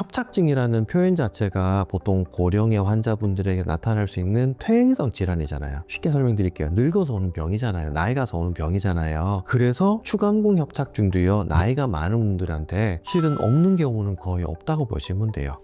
협착증이라는 표현 자체가 보통 고령의 환자분들에게 나타날 수 있는 퇴행성 질환이잖아요. 쉽게 설명드릴게요. 늙어서 오는 병이잖아요. 나이 가서 오는 병이잖아요. 그래서 추간공 협착증도요, 나이가 많은 분들한테 실은 없는 경우는 거의 없다고 보시면 돼요.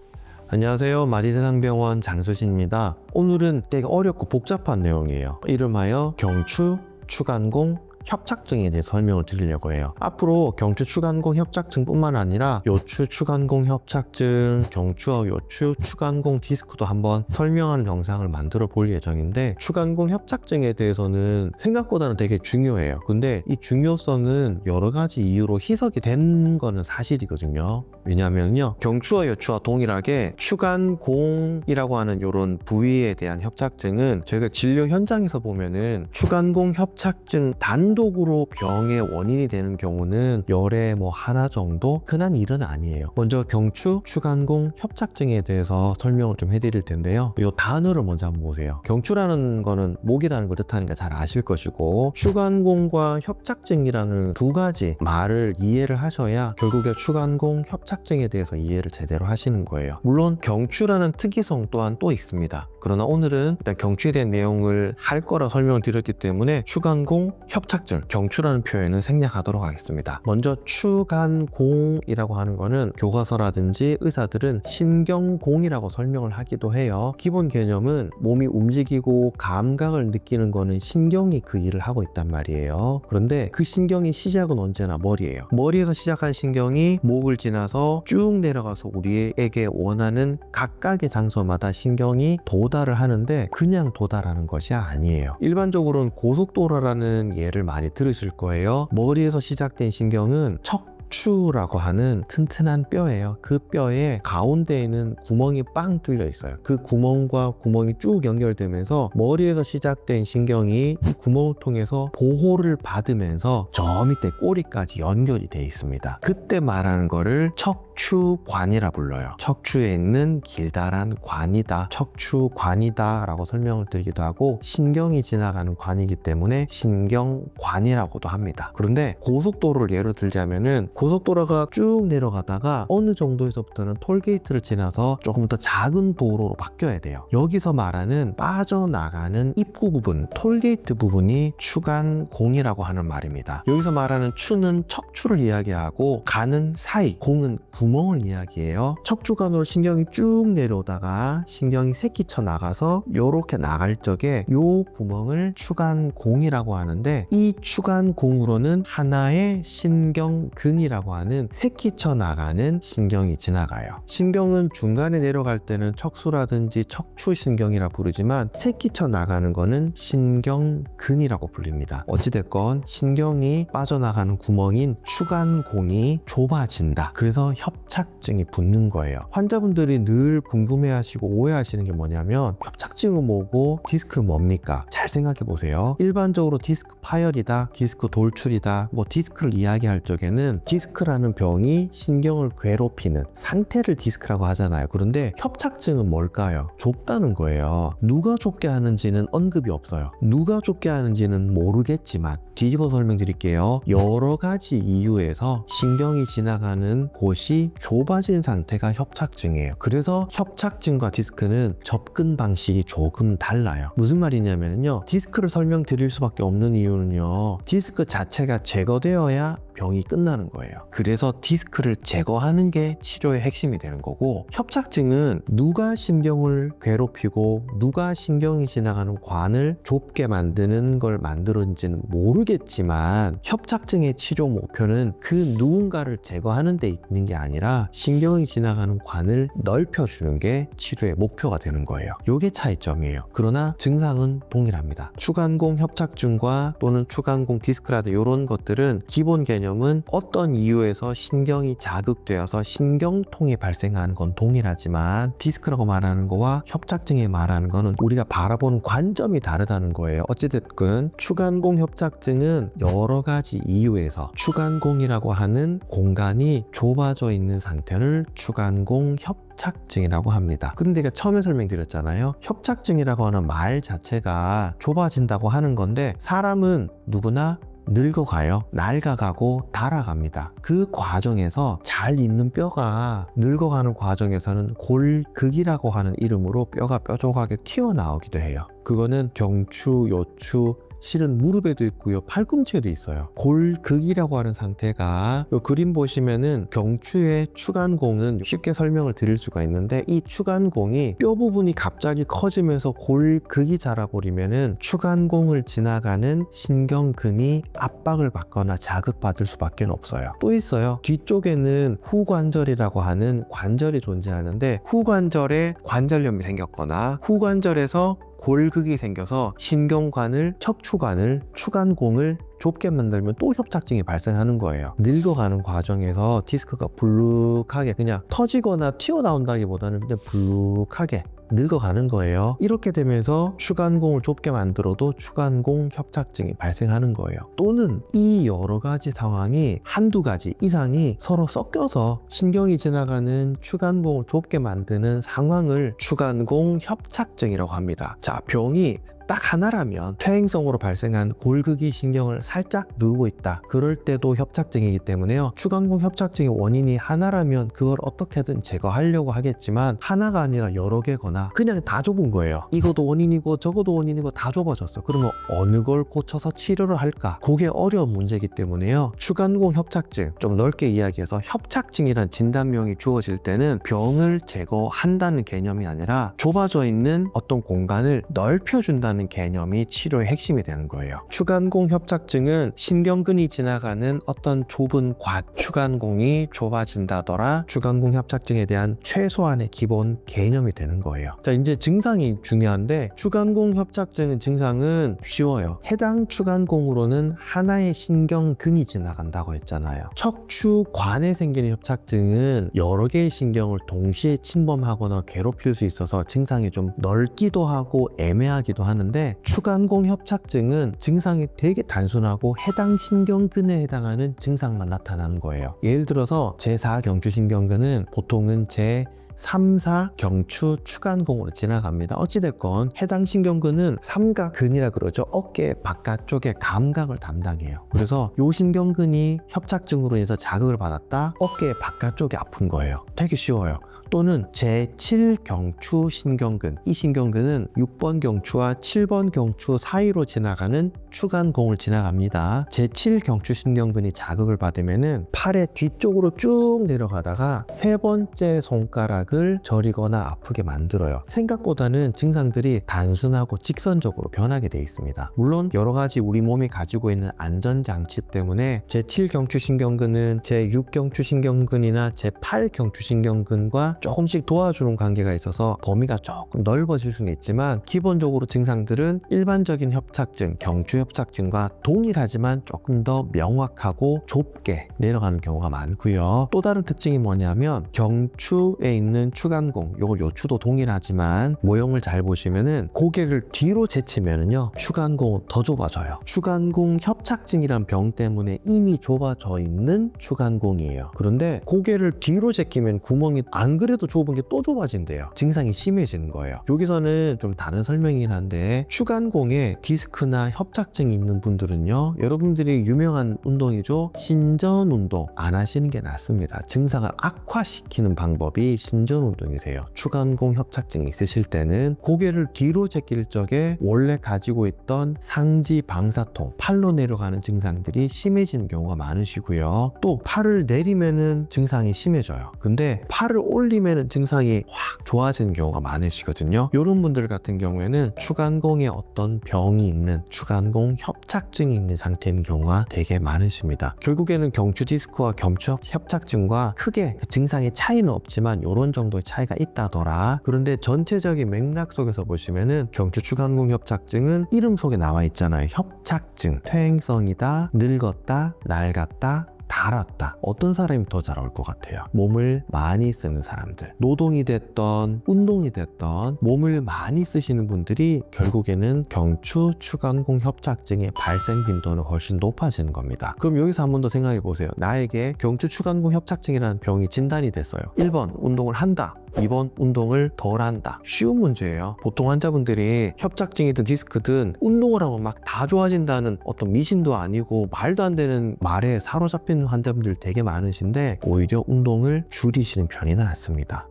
안녕하세요. 마디대장병원 장수신입니다. 오늘은 되게 어렵고 복잡한 내용이에요. 이름하여 경추, 추간공, 협착증에 대해 설명을 드리려고 해요. 앞으로 경추 추간공 협착증뿐만 아니라 요추 추간공 협착증, 경추와 요추 추간공 디스크도 한번 설명하는 영상을 만들어 볼 예정인데, 추간공 협착증에 대해서는 생각보다는 되게 중요해요. 근데 이 중요성은 여러 가지 이유로 희석이 된 거는 사실이거든요. 왜냐하면요, 경추와 요추와 동일하게 추간공이라고 하는 이런 부위에 대한 협착증은 저희가 진료 현장에서 보면은 추간공 협착증 단독으로 병의 원인이 되는 경우는 열에 하나 정도, 흔한 일은 아니에요. 먼저 경추 추간공 협착증에 대해서 설명을 좀 해드릴 텐데요. 이 단어를 먼저 한번 보세요. 경추라는 거는 목이라는 걸 뜻하니까 잘 아실 것이고, 추간공과 협착증이라는 두 가지 말을 이해를 하셔야 결국에 추간공 협착증에 대해서 이해를 제대로 하시는 거예요. 물론 경추라는 특이성 또한 또 있습니다. 그러나 오늘은 일단 경추에 대한 내용을 할 거라 설명을 드렸기 때문에 추간공 협착증, 경추라는 표현은 생략하도록 하겠습니다. 먼저 추간공이라고 하는 거는 교과서라든지 의사들은 신경공이라고 설명을 하기도 해요. 기본 개념은 몸이 움직이고 감각을 느끼는 거는 신경이 그 일을 하고 있단 말이에요. 그런데 그 신경이 시작은 언제나 머리예요. 머리에서 시작한 신경이 목을 지나서 쭉 내려가서 우리에게 원하는 각각의 장소마다 신경이 도달을 하는데, 그냥 도달하는 것이 아니에요. 일반적으로는 고속도로라는 예를 많이 들으실 거예요. 머리에서 시작된 신경은 척추라고 하는 튼튼한 뼈예요. 그 뼈의 가운데에는 구멍이 빵 뚫려 있어요. 그 구멍과 구멍이 쭉 연결되면서 머리에서 시작된 신경이 이 구멍을 통해서 보호를 받으면서 저 밑에 꼬리까지 연결이 돼 있습니다. 그때 말하는 거를 척추관이라 불러요. 척추에 있는 길다란 관이다, 척추관이다 라고 설명을 드리기도 하고, 신경이 지나가는 관이기 때문에 신경관이라고도 합니다. 그런데 고속도로를 예로 들자면은, 고속도로가 쭉 내려가다가 어느 정도에서부터는 톨게이트를 지나서 조금 더 작은 도로로 바뀌어야 돼요. 여기서 말하는 빠져나가는 입구 부분, 톨게이트 부분이 추간공이라고 하는 말입니다. 여기서 말하는 추는 척추를 이야기하고, 간은 사이, 공은 구멍을 이야기해요. 척추관으로 신경이 쭉 내려오다가 신경이 새끼쳐 나가서 요렇게 나갈 적에 요 구멍을 추간공이라고 하는데, 이 추간공으로는 하나의 신경근이라고 하는 새끼쳐 나가는 신경이 지나가요. 신경은 중간에 내려갈 때는 척수라든지 척추신경이라 부르지만, 새끼쳐 나가는 거는 신경근이라고 불립니다. 어찌됐건 신경이 빠져나가는 구멍인 추간공이 좁아진다. 그래서 협착증이 붙는 거예요. 환자분들이 늘 궁금해하시고 오해하시는 게 뭐냐면, 협착증은 뭐고 디스크는 뭡니까? 잘 생각해 보세요. 일반적으로 디스크 파열이다, 디스크 돌출이다, 디스크를 이야기할 적에는 디스크라는 병이 신경을 괴롭히는 상태를 디스크라고 하잖아요. 그런데 협착증은 뭘까요? 좁다는 거예요. 누가 좁게 하는지는 언급이 없어요. 누가 좁게 하는지는 모르겠지만 뒤집어 설명드릴게요. 여러 가지 이유에서 신경이 지나가는 곳이 좁아진 상태가 협착증이에요. 그래서 협착증과 디스크는 접근 방식이 조금 달라요. 무슨 말이냐면요, 디스크를 설명드릴 수밖에 없는 이유는요, 디스크 자체가 제거되어야 병이 끝나는 거예요. 그래서 디스크를 제거하는 게 치료의 핵심이 되는 거고, 협착증은 누가 신경을 괴롭히고 누가 신경이 지나가는 관을 좁게 만드는 걸 만들었는지는 모르겠지만, 협착증의 치료 목표는 그 누군가를 제거하는 데 있는 게 아니라 신경이 지나가는 관을 넓혀주는 게 치료의 목표가 되는 거예요. 요게 차이점이에요. 그러나 증상은 동일합니다. 추간공 협착증과 또는 추간공 디스크라든 이런 것들은 기본 개념은 어떤 이유에서 신경이 자극되어서 신경통이 발생하는 건 동일하지만, 디스크라고 말하는 거와 협착증에 말하는 거는 우리가 바라보는 관점이 다르다는 거예요. 어찌됐든 추간공 협착증은 여러 가지 이유에서 추간공이라고 하는 공간이 좁아져 있는 상태를 추간공 협착증이라고 합니다. 그런데 제가 처음에 설명드렸잖아요. 협착증이라고 하는 말 자체가 좁아진다고 하는 건데, 사람은 누구나 늙어가요. 낡아가고 닳아갑니다. 그 과정에서 잘 있는 뼈가 늙어가는 과정에서는 골극이라고 하는 이름으로 뼈가 뾰족하게 튀어나오기도 해요. 그거는 경추, 요추, 실은 무릎에도 있고요, 팔꿈치에도 있어요. 골극이라고 하는 상태가, 이 그림 보시면은 경추의 추간공은 쉽게 설명을 드릴 수가 있는데, 이 추간공이 뼈 부분이 갑자기 커지면서 골극이 자라버리면은 추간공을 지나가는 신경근이 압박을 받거나 자극받을 수밖에 없어요. 또 있어요. 뒤쪽에는 후관절이라고 하는 관절이 존재하는데, 후관절에 관절염이 생겼거나 후관절에서 골극이 생겨서 신경관을, 척추관을, 추간공을 좁게 만들면 또 협착증이 발생하는 거예요. 늙어가는 과정에서 디스크가 불룩하게 그냥 터지거나 튀어나온다기보다는 그냥 불룩하게 늙어가는 거예요. 이렇게 되면서 추간공을 좁게 만들어도 추간공 협착증이 발생하는 거예요. 또는 이 여러 가지 상황이 한두 가지 이상이 서로 섞여서 신경이 지나가는 추간공을 좁게 만드는 상황을 추간공 협착증이라고 합니다. 자, 병이 딱 하나라면 퇴행성으로 발생한 골극이 신경을 살짝 누르고 있다, 그럴 때도 협착증이기 때문에요. 추간공 협착증의 원인이 하나라면 그걸 어떻게든 제거하려고 하겠지만, 하나가 아니라 여러 개거나 그냥 다 좁은 거예요. 이것도 원인이고 저것도 원인이고 다 좁아졌어. 그러면 어느 걸 고쳐서 치료를 할까? 그게 어려운 문제이기 때문에요. 추간공 협착증, 좀 넓게 이야기해서 협착증이란 진단명이 주어질 때는 병을 제거한다는 개념이 아니라 좁아져 있는 어떤 공간을 넓혀준다는 개념이 치료의 핵심이 되는 거예요. 추간공 협착증은 신경근이 지나가는 어떤 좁은 관, 추간공이 좁아진다더라, 추간공 협착증에 대한 최소한의 기본 개념이 되는 거예요. 자, 이제 증상이 중요한데, 추간공 협착증은 증상은 쉬워요. 해당 추간공으로는 하나의 신경근이 지나간다고 했잖아요. 척추관에 생기는 협착증은 여러 개의 신경을 동시에 침범하거나 괴롭힐 수 있어서 증상이 좀 넓기도 하고 애매하기도 하는데, 추간공 협착증은 증상이 되게 단순하고 해당 신경근에 해당하는 증상만 나타나는 거예요. 예를 들어서 제4경추신경근은 보통은 제3, 4 경추 추간공으로 지나갑니다. 어찌됐건 해당 신경근은 삼각근이라 그러죠. 어깨 바깥쪽의 감각을 담당해요. 그래서 요 신경근이 협착증으로 인해서 자극을 받았다, 어깨 바깥쪽이 아픈 거예요. 되게 쉬워요. 또는 제7 경추 신경근, 이 신경근은 6번 경추와 7번 경추 사이로 지나가는 추간공을 지나갑니다. 제7 경추 신경근이 자극을 받으면은 팔의 뒤쪽으로 쭉 내려가다가 세 번째 손가락을 저리거나 아프게 만들어요. 생각보다는 증상들이 단순하고 직선적으로 변하게 되어 있습니다. 물론 여러 가지 우리 몸이 가지고 있는 안전장치 때문에 제7 경추 신경근은 제6 경추 신경근이나 제8 경추 신경근과 조금씩 도와주는 관계가 있어서 범위가 조금 넓어질 수는 있지만, 기본적으로 증상들은 일반적인 협착증, 경추 협착증과 동일하지만 조금 더 명확하고 좁게 내려가는 경우가 많고요. 또 다른 특징이 뭐냐면, 경추에 있는 추간공, 요걸 요추도 동일하지만 모형을 잘 보시면은 고개를 뒤로 제치면은요, 추간공은 더 좁아져요. 추간공 협착증이란 병 때문에 이미 좁아져 있는 추간공이에요. 그런데 고개를 뒤로 제끼면 구멍이 안 그래도 좁은 게 또 좁아진대요. 증상이 심해지는 거예요. 여기서는 좀 다른 설명이긴 한데, 추간공에 디스크나 협착증이 있는 분들은요, 여러분들이 유명한 운동이죠. 신전 운동 안 하시는 게 낫습니다. 증상을 악화시키는 방법이 신전 운동이세요. 추간공 협착증이 있으실 때는 고개를 뒤로 제낄 적에 원래 가지고 있던 상지 방사통, 팔로 내려가는 증상들이 심해지는 경우가 많으시고요. 또 팔을 내리면은 증상이 심해져요. 근데 팔을 올리면은 증상이 확 좋아지는 경우가 많으시거든요. 이런 분들 같은 경우에는 추간공에 어떤 병이 있는, 추간공 협착증이 있는 상태인 경우가 되게 많으십니다. 결국에는 경추 디스크와 경추 협착증과 크게 증상의 차이는 없지만 이런 정도의 차이가 있다더라. 그런데 전체적인 맥락 속에서 보시면은 경추 추간공 협착증은 이름 속에 나와 있잖아요. 협착증, 퇴행성이다, 늙었다, 낡았다, 닳았다. 어떤 사람이 더 잘 올 것 같아요? 몸을 많이 쓰는 사람들, 노동이 됐던 운동이 됐던 몸을 많이 쓰시는 분들이 결국에는 경추 추간공 협착증의 발생 빈도는 훨씬 높아지는 겁니다. 그럼 여기서 한 번 더 생각해 보세요. 나에게 경추 추간공 협착증이라는 병이 진단이 됐어요. 1번 운동을 한다, 이번 운동을 덜 한다. 쉬운 문제예요. 보통 환자분들이 협착증이든 디스크든 운동을 하면 막 다 좋아진다는 어떤 미신도 아니고 말도 안 되는 말에 사로잡히는 환자분들 되게 많으신데 오히려 운동을 줄이시는 편이 낫습니다.